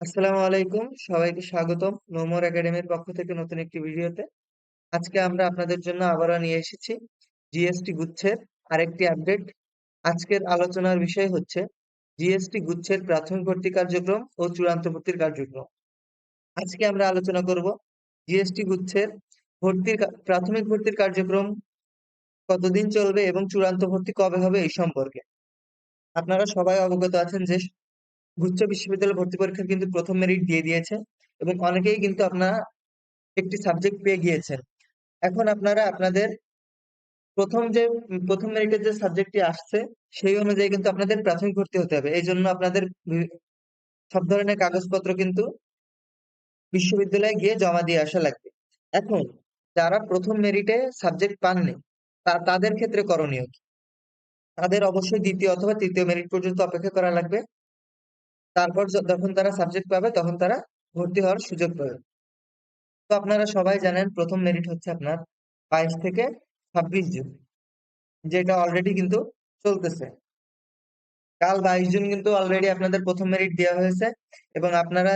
আসসালামু আলাইকুম, সবাইকে স্বাগতম নোমর একাডেমির পক্ষ থেকে নতুন একটি ভিডিওতে। আজকে আমরা আপনাদের জন্য আবারও নিয়ে এসেছি জিএসটি গুচ্ছের আরেকটি আপডেট। আজকের আলোচনার বিষয় হচ্ছে জিএসটি গুচ্ছের প্রাথমিক ভর্তি কার্যক্রম ও চূড়ান্ত ভর্তির কার্যক্রম। আজকে আমরা আলোচনা করব জিএসটি গুচ্ছের প্রাথমিক ভর্তির কার্যক্রম কতদিন চলবে এবং চূড়ান্ত ভর্তি কবে হবে এই সম্পর্কে। আপনারা সবাই অবগত আছেন যে গুচ্ছ বিশ্ববিদ্যালয় ভর্তি পরীক্ষার কিন্তু প্রথম মেরিট দিয়ে দিয়েছে এবং অনেকেই কিন্তু আপনারা একটি সাবজেক্ট পেয়ে গিয়েছেন। এখন আপনারা আপনাদের প্রথম মেরিটের যে সাবজেক্টটি আসছে সেই অনুযায়ী কিন্তু আপনাদের প্রাথমিক ভর্তি হতে হবে। এই জন্য আপনাদের সব ধরনের কাগজপত্র কিন্তু বিশ্ববিদ্যালয়ে গিয়ে জমা দিয়ে আসা লাগবে। এখন যারা প্রথম মেরিটে সাবজেক্ট পাননি তাদের ক্ষেত্রে করণীয় কি? তাদের অবশ্যই দ্বিতীয় অথবা তৃতীয় মেরিট পর্যন্ত অপেক্ষা করা লাগবে। তারপর যখন তারা সাবজেক্ট পাবে তখন তারা ভর্তি হওয়ার সুযোগ পাবে। তো আপনারা সবাই জানেন প্রথম মেরিট হচ্ছে আপনার 22 থেকে 26 জুন, যেটা অলরেডি কিন্তু চলতেছে। কাল 22 জুন কিন্তু অলরেডি আপনাদের প্রথম মেরিট দেওয়া হয়েছে এবং আপনারা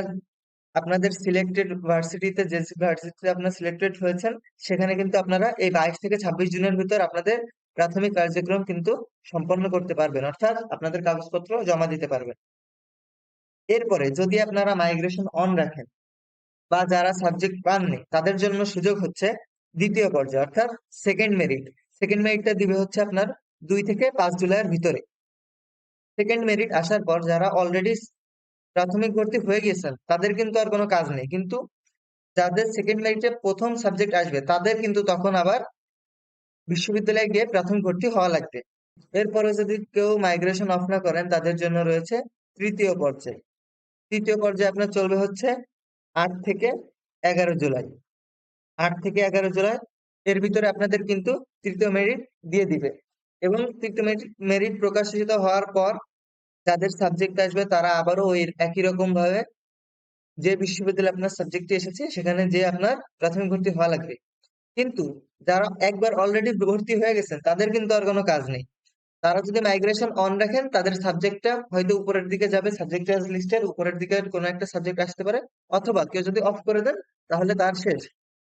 আপনাদের সিলেক্টেড ভার্সিটিতে যে ভার্সিটিতে আপনারা সিলেক্টেড হয়েছেন সেখানে কিন্তু আপনারা এই 22 থেকে 26 জুনের ভিতর আপনাদের প্রাথমিক কার্যক্রম কিন্তু সম্পন্ন করতে পারবেন, অর্থাৎ আপনাদের কাগজপত্র জমা দিতে পারবেন। এরপরে যদি আপনারা মাইগ্রেশন অন রাখেন বা যারা সাবজেক্ট পাননি তাদের জন্য সুযোগ হচ্ছে দ্বিতীয় পর্যায়ে, অর্থাৎ সেকেন্ড মেরিটটা দিবে হচ্ছে আপনার 2 থেকে 5 জুলাইয়ের ভিতরে। সেকেন্ড মেরিট আসার পর যারা অলরেডি প্রাথমিক ভর্তি হয়ে গেছেন তাদের কিন্তু আর কোনো কাজ নেই, কিন্তু যাদের সেকেন্ড মেরিটে প্রথম সাবজেক্ট আসবে তাদের কিন্তু তখন আবার বিশ্ববিদ্যালয়ে গিয়ে প্রাথমিক ভর্তি হওয়া লাগবে। এরপরে যদি কেউ মাইগ্রেশন অফ না করেন তাদের জন্য রয়েছে তৃতীয় পর্যায়ে। তৃতীয় পর্যায়ে আপনার চলবে হচ্ছে 8 থেকে 11 জুলাই। 8 থেকে 11 জুলাই এর ভিতরে আপনাদের কিন্তু তৃতীয় মেরিট দিয়ে দিবে এবং তৃতীয় মেরিট প্রকাশিত হওয়ার পর যাদের সাবজেক্ট আসবে তারা আবারও ওই একই রকম ভাবে যে বিশ্ববিদ্যালয়ে আপনার সাবজেক্টটি এসেছে সেখানে যে আপনার প্রাথমিক ভর্তি হওয়া লাগবে। কিন্তু যারা একবার অলরেডি ভর্তি হয়ে গেছেন তাদের কিন্তু আর কোনো কাজ নেই। তারা যদি মাইগ্রেশন অন রাখেন তাদের সাবজেক্টটা হয়তো উপরের দিকে যাবে, সাবজেক্ট লিস্টের উপরের দিকে কোনো একটা সাবজেক্ট আসতে পারে, অথবা কেউ যদি অফ করে দেন তাহলে তার শেষ।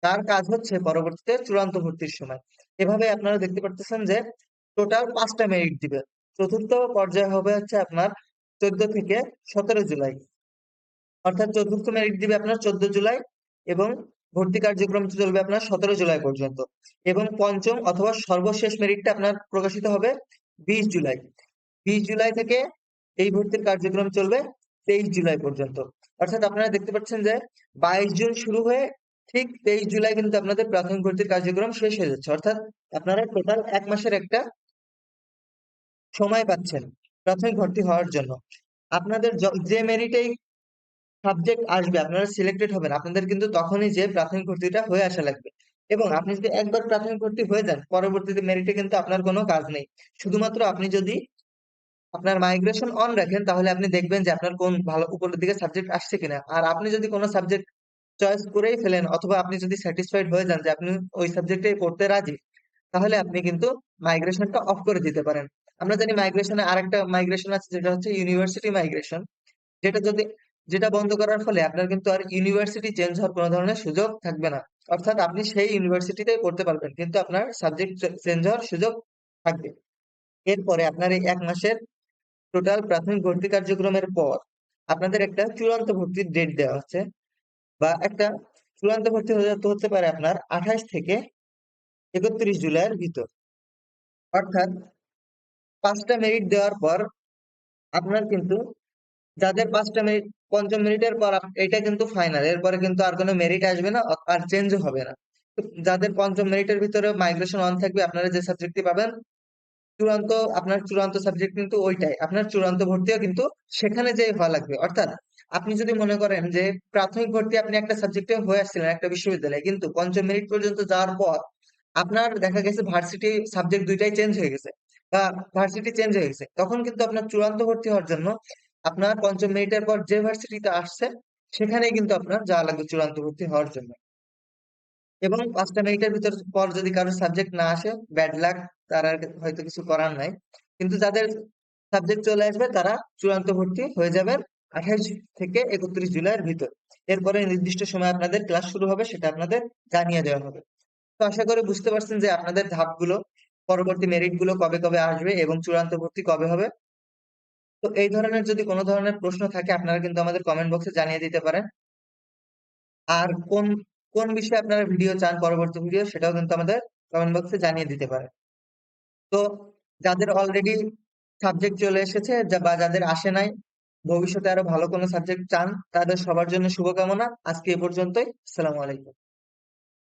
তার কাজ হচ্ছে পরবর্তীতে চূড়ান্ত ভর্তির সময়। এভাবে আপনারা দেখতে পারতেছেন যে টোটাল 5টা মেরিট দিবে। চতুর্থ পর্যায়ে হবে হচ্ছে আপনার 14 থেকে 17 জুলাই, অর্থাৎ চতুর্থ মেরিট দিবে আপনার 14 জুলাই এবং ভর্তি কার্যক্রম চলবে আপনার 17 জুলাই পর্যন্ত। এবং পঞ্চম অথবা সর্বশেষ মেরিটটা আপনার প্রকাশিত হবে 20 জুলাই। 20 জুলাই থেকে এই ভর্তির কার্যক্রম চলবে 23 জুলাই পর্যন্ত। অর্থাৎ আপনারা দেখতে পাচ্ছেন যে 22 জুন শুরু হয়ে ঠিক 23 জুলাই কিন্তু আপনাদের প্রাথমিক ভর্তির কার্যক্রম শেষ হয়ে যাচ্ছে, অর্থাৎ আপনারা টোটাল 1 মাসের একটা সময় পাচ্ছেন প্রাথমিক ভর্তি হওয়ার জন্য। আপনাদের যে মেরিটেই সাবজেক্ট আসবে আপনারা সিলেক্টেড হবেন, আপনাদের কিন্তু তখনই যে প্রাথমিক ভর্তিটা হয়ে আসা লাগবে। এবং আপনি যদি একবার প্রাথমিক ভর্তি হয়ে যান পরবর্তীতে মেরিটে কিন্তু আপনার কোনো কাজ নেই। শুধুমাত্র আপনি যদি আপনার মাইগ্রেশন অন রাখেন তাহলে আপনি দেখবেন যে আপনার কোন ভালো উপরের দিকে সাবজেক্ট আসছে কিনা। আর আপনি যদি কোনো সাবজেক্ট চয়েস করেই ফেলেন অথবা আপনি যদি স্যাটিসফাইড হয়ে যান যে আপনি ওই সাবজেক্টে পড়তে রাজি, তাহলে আপনি কিন্তু মাইগ্রেশনটা অফ করে দিতে পারেন। আমরা জানি মাইগ্রেশনে আরেকটা মাইগ্রেশন আছে যেটা হচ্ছে ইউনিভার্সিটি মাইগ্রেশন, যেটা যদি যেটা বন্ধ করার ফলে আপনার কিন্তু আর ইউনিভার্সিটি চেঞ্জ হওয়ার কোনো ধরনের সুযোগ থাকবে না। অর্থাৎ আপনি সেই ইউনিভার্সিটিতেই পড়তে পারবেন কিন্তু আপনার সাবজেক্ট চেঞ্জ হওয়ার সুযোগ থাকবে। এরপরে আপনার এই 1 মাসের টোটাল প্রাথমিক ভর্তি কার্যক্রমের পর আপনাদের একটা চূড়ান্ত ভর্তির ডেট দেওয়া হচ্ছে, বা একটা চূড়ান্ত ভর্তি হতে পারে আপনার 28 থেকে 31 জুলাইয়ের ভিতর। অর্থাৎ 5টা মেরিট দেওয়ার পর আপনার কিন্তু যাদের 5টা মেরিট, পঞ্চম মেরিটের পর এটা কিন্তু ফাইনাল, এরপরে কিন্তু আর কোনো মেরিট আসবে না, আর চেঞ্জও হবে না। তো যাদের পঞ্চম মেরিটের ভিতরে মাইগ্রেশন অন থাকবে আপনারা যে সাবজেক্টটি পাবেন চূড়ান্ত, আপনার চূড়ান্ত সাবজেক্ট কিন্তু ওইটাই, আপনার চূড়ান্ত ভর্তিও কিন্তু সেখানে যেয়ে হওয়া লাগবে। অর্থাৎ আপনি যদি মনে করেন যে প্রাথমিক ভর্তি আপনি একটা সাবজেক্টে হয়ে আসছিলেন একটা বিশ্ববিদ্যালয়ে, কিন্তু পঞ্চম মেরিট পর্যন্ত যাওয়ার পর আপনার দেখা গেছে ভার্সিটি সাবজেক্ট দুইটাই চেঞ্জ হয়ে গেছে বা ভার্সিটি চেঞ্জ হয়ে গেছে, তখন কিন্তু আপনার চূড়ান্ত ভর্তি হওয়ার জন্য আপনার পঞ্চম মেরিটের পর যে ভার্সিটিতে আসছে সেখানেই কিন্তু আপনার যাওয়া লাগবে চূড়ান্ত ভর্তি হওয়ার জন্য। এবং 5টা মেরিটের ভিতর পর যদি কারোর সাবজেক্ট না আসে, ব্যাড লাক, তার আর হয়তো কিছু করার নাই। কিন্তু যাদের সাবজেক্ট চলে আসবে তারা চূড়ান্ত ভর্তি হয়ে যাবেন 28 থেকে 31 জুলাইয়ের ভিতর। এরপরে নির্দিষ্ট সময় আপনাদের ক্লাস শুরু হবে, সেটা আপনাদের জানিয়ে দেওয়া হবে। তো আশা করি বুঝতে পারছেন যে আপনাদের ধাপগুলো, পরবর্তী মেরিট গুলো কবে কবে আসবে এবং চূড়ান্ত ভর্তি কবে হবে। তো এই ধরনের যদি কোনো ধরনের প্রশ্ন থাকে আপনারা কিন্তু আমাদের কমেন্ট বক্সে জানিয়ে দিতে পারেন। আর কোন কোন বিষয়ে আপনারা ভিডিও চান, পরবর্তী ভিডিও, সেটাও কিন্তু আমাদের কমেন্ট বক্সে জানিয়ে দিতে পারেন। তো যাদের অলরেডি সাবজেক্ট চলে এসেছে বা যাদের আসে নাই, ভবিষ্যতে আরো ভালো কোনো সাবজেক্ট চান, তাদের সবার জন্য শুভকামনা। আজকে এ পর্যন্তই। আসসালামু আলাইকুম।